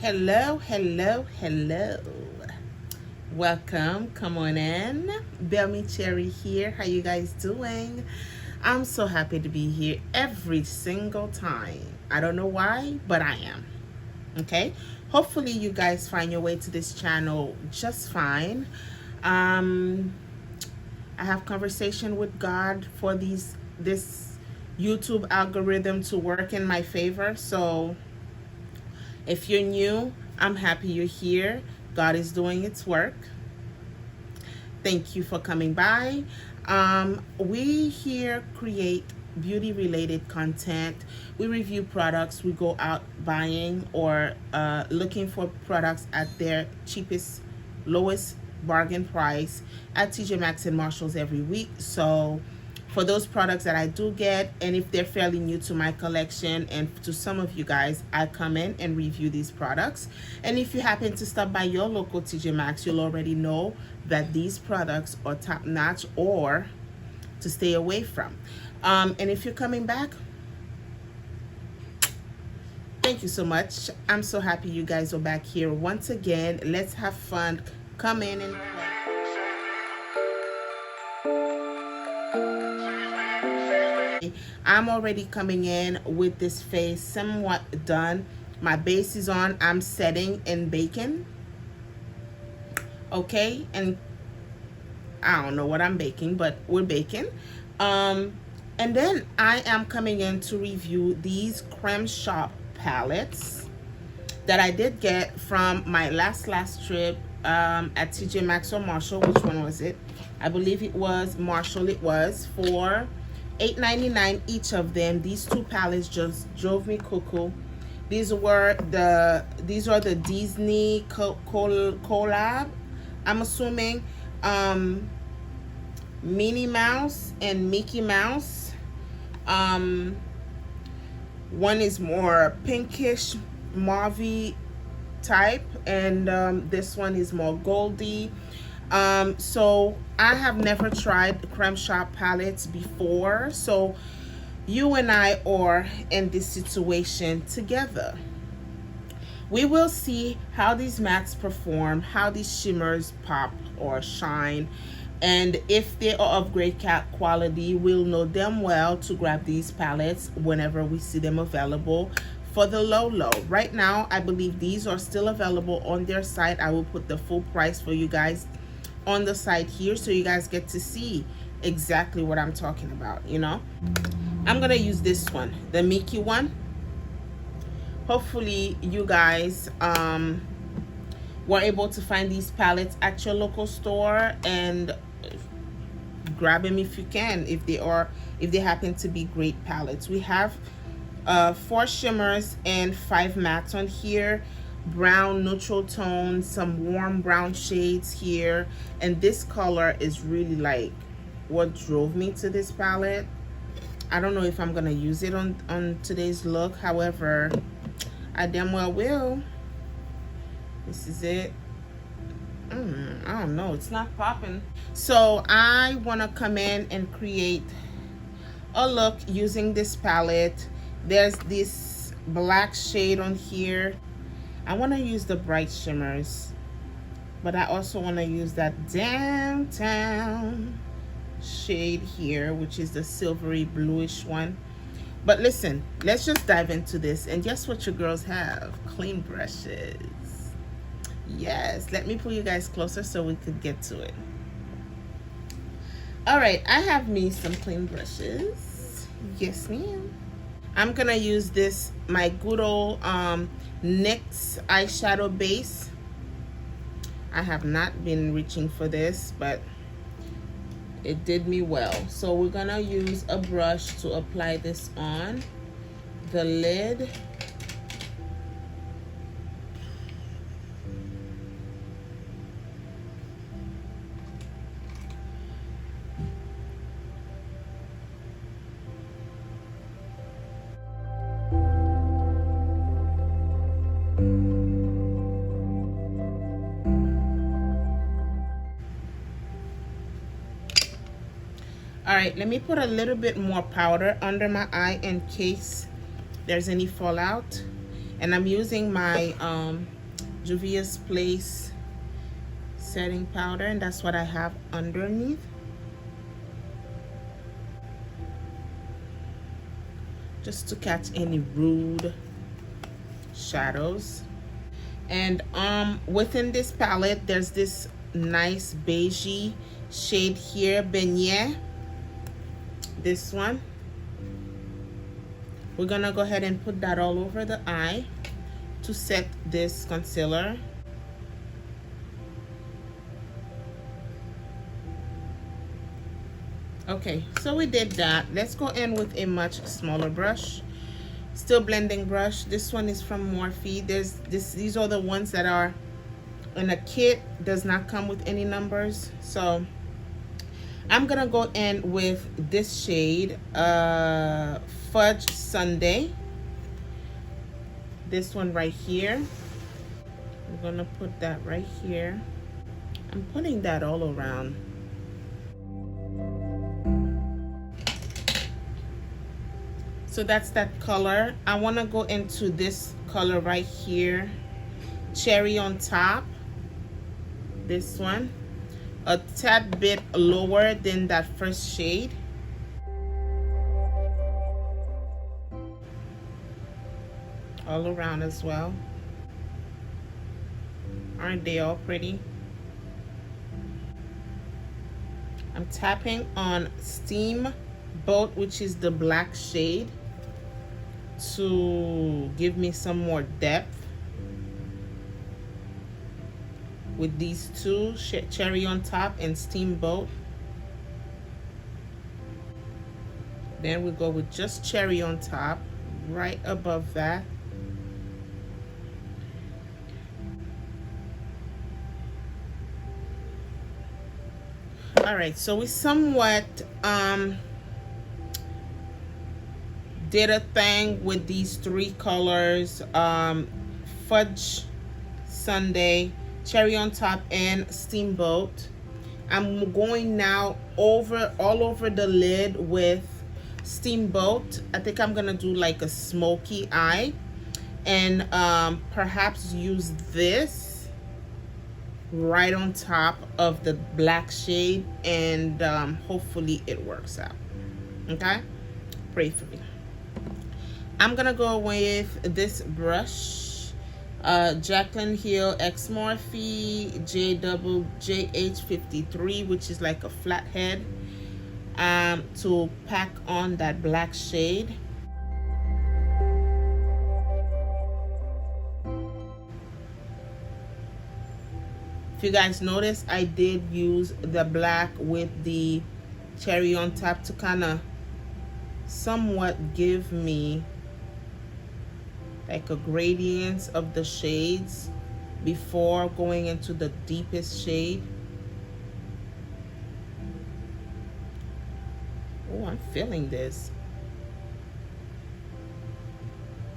Hello, hello, hello. Welcome. Come on in. Belmy Cherry here. How you guys doing? I'm so happy to be here every single time. I don't know why, but I am. Okay? Hopefully you guys find your way to this channel just fine. I have conversation with God for this YouTube algorithm to work in my favor. So if you're new, I'm happy you're here. God is doing its work. Thank you for coming by. We here create beauty related content. We review products. We go out buying or looking for products at their cheapest, lowest bargain price at TJ Maxx and Marshalls every week. So for those products that I do get, and if they're fairly new to my collection and to some of you guys, I come in and review these products. And if you happen to stop by your local TJ Maxx, you'll already know that these products are top notch or to stay away from. And if you're coming back, thank you so much. I'm so happy you guys are back here once again. Let's have fun. Come in and play. I'm already coming in with this face somewhat done. My base is on. I'm setting and baking. Okay, and I don't know what I'm baking, but we're baking. And then I am coming in to review these Crème Shop palettes that I did get from my last trip at TJ Maxx or Marshall. Which one was it? I believe it was Marshall. It was for $8.99 each of them. These two palettes just drove me cuckoo. These are the Disney collab. I'm assuming Minnie Mouse and Mickey Mouse. One is more pinkish mauve type, and this one is more goldy. So I have never tried Crème Shop palettes before, so you and I are in this situation together. We will see how these mattes perform, how these shimmers pop or shine, and if they are of great quality, we'll know them well to grab these palettes whenever we see them available for the low. Right now, I believe these are still available on their site. I will put the full price for you guys on the site here so you guys get to see exactly what I'm talking about. You know, I'm gonna use this one, the Mickey one. Hopefully you guys were able to find these palettes at your local store and grab them if you can, if they happen to be great palettes. We have 4 shimmers and 5 mattes on here. Brown neutral tones, some warm brown shades here, and this color is really like what drove me to this palette. I don't know if I'm gonna use it on today's look, however I damn well will. This is it. I don't know, it's not popping. So I want to come in and create a look using this palette. There's this black shade on here. I want to use the bright shimmers, but I also want to use that downtown shade here, which is the silvery bluish one. But listen, let's just dive into this. And guess what your girls have? Clean brushes. Yes, let me pull you guys closer so we could get to it. All right, I have me some clean brushes. Yes, ma'am. I'm gonna use this, my good old NYX eyeshadow base. I have not been reaching for this, but it did me well. So we're gonna use a brush to apply this on the lid. All right, let me put a little bit more powder under my eye in case there's any fallout. And I'm using my Juvia's Place setting powder, and that's what I have underneath. Just to catch any rude shadows. And within this palette, there's this nice beigey shade here, Beignet. This one. We're gonna go ahead and put that all over the eye to set this concealer. Okay, so we did that. Let's go in with a much smaller brush, still blending brush. This one is from Morphe. These are the ones that are in a kit, does not come with any numbers. So I'm gonna go in with this shade, Fudge Sundae. This one right here. I'm gonna put that right here. I'm putting that all around. So that's that color. I want to go into this color right here, Cherry on Top. This one, a tad bit lower than that first shade. All around as well. Aren't they all pretty? I'm tapping on Steamboat, which is the black shade, to give me some more depth with these two, Cherry on Top and Steamboat. Then we go with just Cherry on Top right above that. All right, so we somewhat did a thing with these three colors, Fudge Sundae, Cherry on Top, and Steamboat. I'm going now all over the lid with Steamboat. I think I'm gonna do like a smoky eye, and perhaps use this right on top of the black shade, and hopefully it works out. Okay, pray for me. I'm gonna go with this brush, Jaclyn Hill X Morphe JH53, which is like a flathead, to pack on that black shade. If you guys notice, I did use the black with the Cherry on Top to kind of somewhat give me like a gradient of the shades before going into the deepest shade. Oh, I'm feeling this.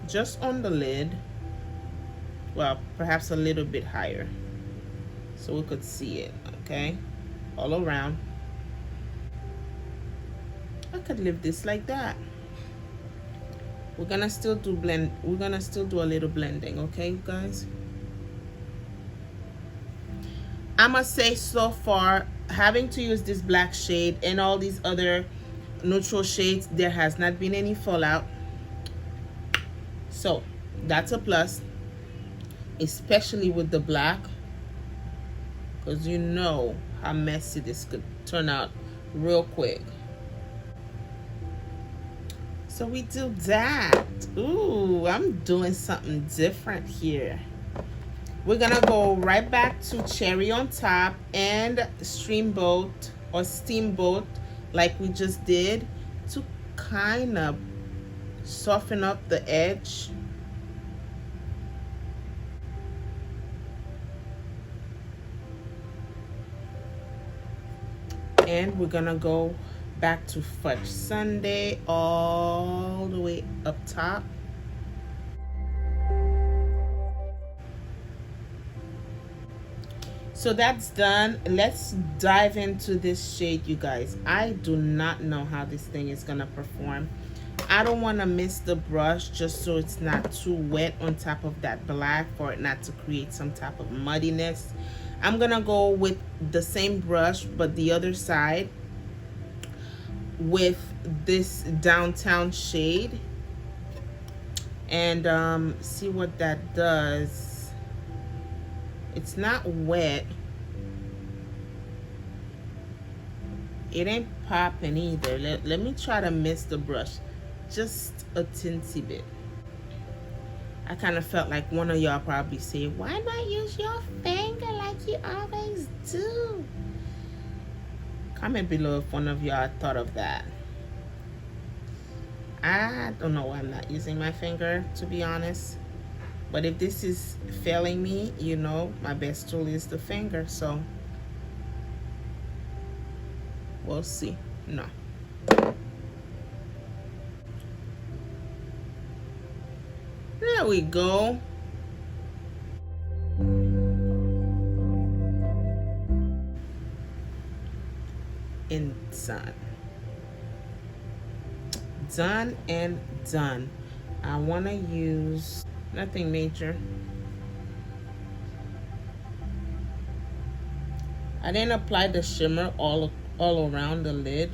Just on the lid. Well, perhaps a little bit higher, so we could see it, okay? All around. I could leave this like that. We're gonna still do we're gonna still do a little blending, okay, you guys? I must say, so far, having to use this black shade and all these other neutral shades, there has not been any fallout. So that's a plus, especially with the black, because you know how messy this could turn out real quick. So we do that. Ooh, I'm doing something different here. We're gonna go right back to Cherry on Top and Steamboat like we just did, to kind of soften up the edge. And we're gonna go back to Fudge Sundae all the way up top. So that's done. Let's dive into this shade, you guys. I do not know how this thing is gonna perform. I don't want to mist the brush just so it's not too wet on top of that black, for it not to create some type of muddiness. I'm gonna go with the same brush but the other side with this Downtown shade, and see what that does. It's not wet, it ain't popping either. Let me try to mist the brush just a teensy bit. I kind of felt like one of y'all probably say, why not use your finger like you always do? Comment below if one of y'all thought of that. I don't know why I'm not using my finger, to be honest. But if this is failing me, you know, my best tool is the finger. So we'll see. No. There we go. And done. Done and done. I want to use nothing major. I didn't apply the shimmer all around the lid,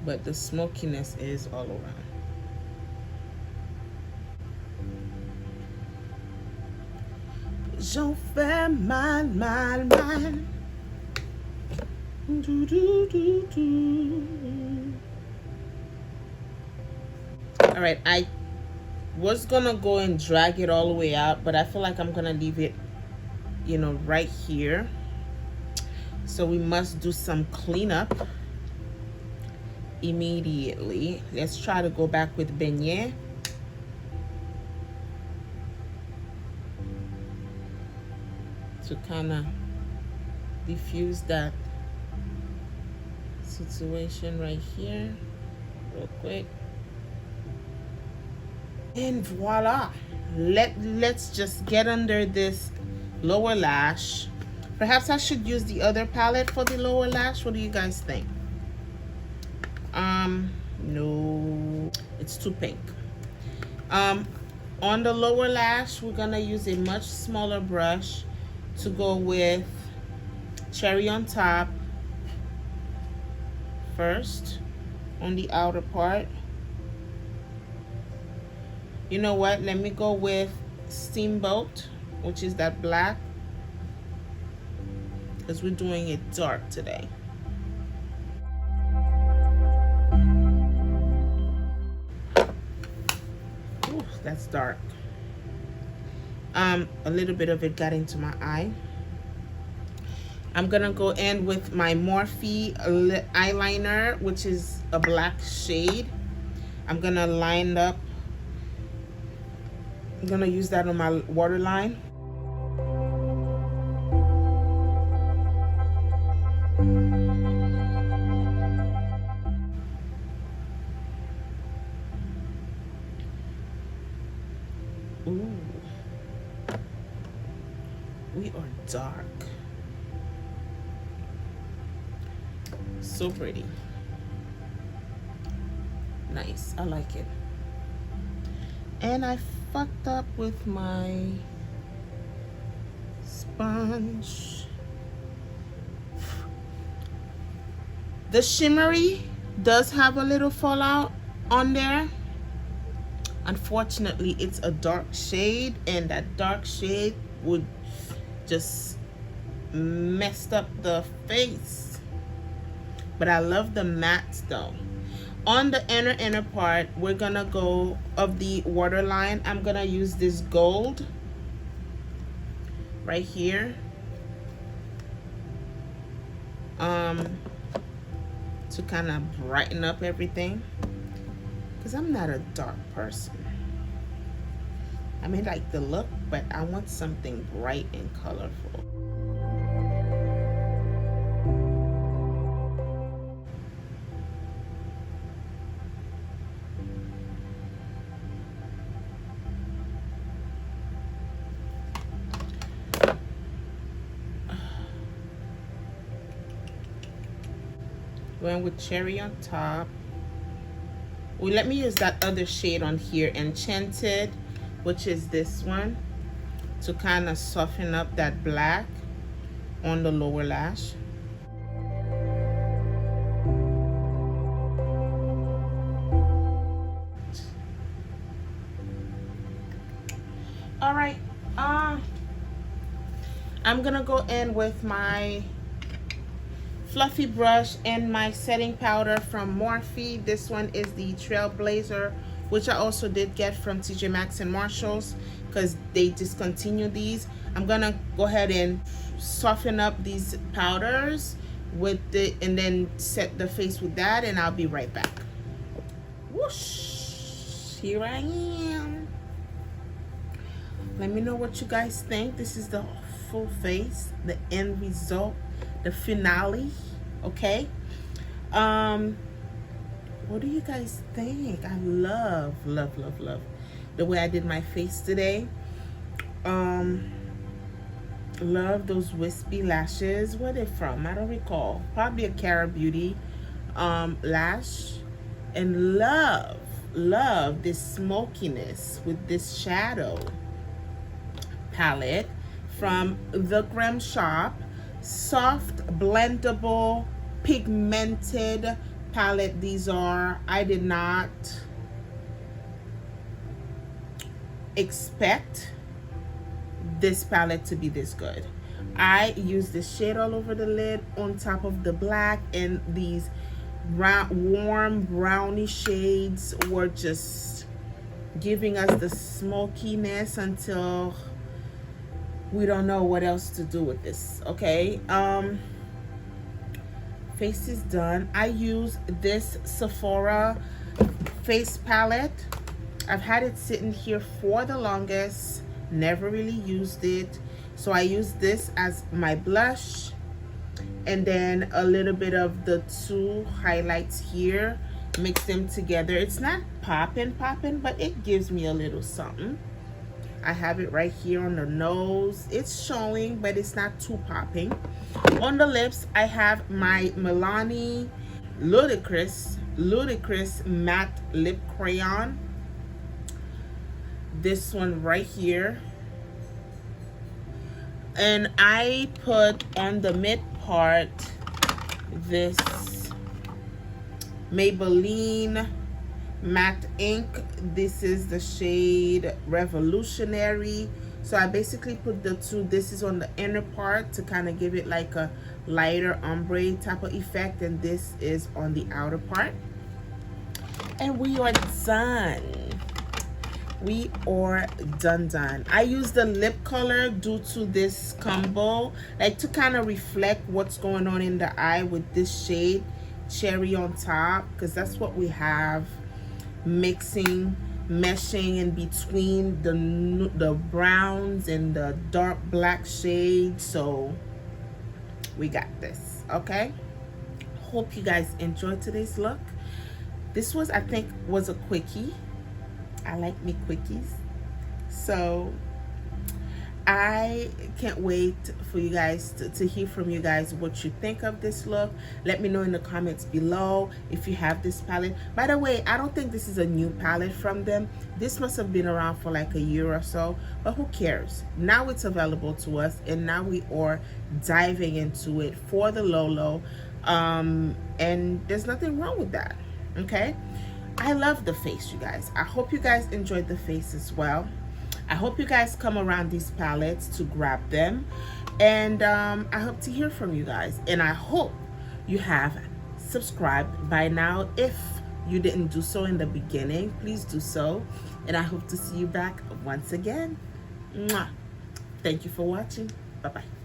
but the smokiness is all around. Je fais mal. Do, do, do, do. All right, I was gonna go and drag it all the way out, but I feel like I'm gonna leave it, you know, right here. So we must do some cleanup immediately. Let's try to go back with beignet. To kind of diffuse that situation right here real quick. And voila. Let's just get under this lower lash. Perhaps I should use the other palette for the lower lash. What do you guys think? No, it's too pink. On the lower lash, we're gonna use a much smaller brush to go with Cherry on Top first on the outer part. You know what? Let me go with Steamboat, which is that black, because we're doing it dark today. Ooh, that's dark. A little bit of it got into my eye. I'm gonna go in with my Morphe eyeliner, which is a black shade. I'm gonna line up. I'm gonna use that on my waterline. Ooh. We are dark. So pretty. Nice. I like it. And I fucked up with my sponge. The shimmery does have a little fallout on there. Unfortunately, it's a dark shade, and that dark shade would just messed up the face. But I love the mattes though. On the inner part, we're gonna go of the waterline. I'm gonna use this gold right here to kind of brighten up everything, because I'm not a dark person. I may like the look, but I want something bright and colorful. Going with Cherry on top. Well, let me use that other shade on here, Enchanted, which is this one, to kind of soften up that black on the lower lash. All right, I'm gonna go in with my fluffy brush and my setting powder from Morphe. This one is the Trailblazer, which I also did get from TJ Maxx and Marshalls because they discontinued these. I'm gonna go ahead and soften up these powders with it and then set the face with that, and I'll be right back. Whoosh, here I am. Let me know what you guys think. This is the full face, the end result, the finale. Okay, what do you guys think? I love the way I did my face today. Love those wispy lashes. Where are they from? I don't recall. Probably a Cara Beauty lash. And love this smokiness with this shadow palette from the Crème Shop. Soft, blendable, pigmented palette these are. I did not expect this palette to be this good. I used this shade all over the lid on top of the black, and these warm brownie shades were just giving us the smokiness until we don't know what else to do with this. Okay, face is done. I use this Sephora face palette. I've had it sitting here for the longest, never really used it, so I use this as my blush, and then a little bit of the two highlights here, mix them together. It's not popping, but it gives me a little something. I have it right here on the nose. It's showing, but it's not too popping. On the lips, I have my Milani Ludicrous matte lip crayon. This one right here. And I put on the mid part this Maybelline matte ink. This is the shade Revolutionary. So I basically put the two. This is on the inner part to kind of give it like a lighter ombre type of effect, and this is on the outer part. And we are done. We are done. I use the lip color due to this combo, like to kind of reflect what's going on in the eye with this shade Cherry on top, because that's what we have meshing in between the browns and the dark black shades. So we got this. Okay, hope you guys enjoyed today's look. This was, I think, was a quickie. I like me quickies, so I can't wait for you guys to hear from you guys what you think of this look. Let me know in the comments below if you have this palette. By the way, I don't think this is a new palette from them. This must have been around for like a year or so, but who cares? Now it's available to us, and now we are diving into it for the low. And there's nothing wrong with that. Okay, I love the face, you guys. I hope you guys enjoyed the face as well. I hope you guys come around these palettes to grab them, and I hope to hear from you guys, and I hope you have subscribed by now. If you didn't do so in the beginning, please do so, and I hope to see you back once again. Mwah. Thank you for watching. Bye-bye.